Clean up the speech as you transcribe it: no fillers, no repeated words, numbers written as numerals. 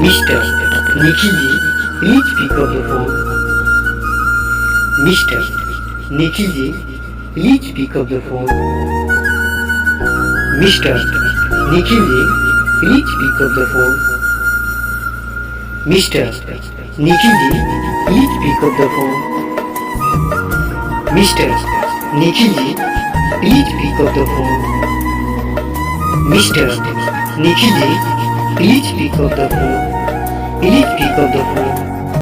Mr. Nikhilji, please pick up the phone. Mr. Nikhilji, please pick up the phone. Mr. Nikhilji, please pick up the phone. Mr. Nikhilji, please pick up the phone. Mr. Nikhilji, please pick up the phone. Mr. Nikhilji, please pick up the phone. Please pick up the phone.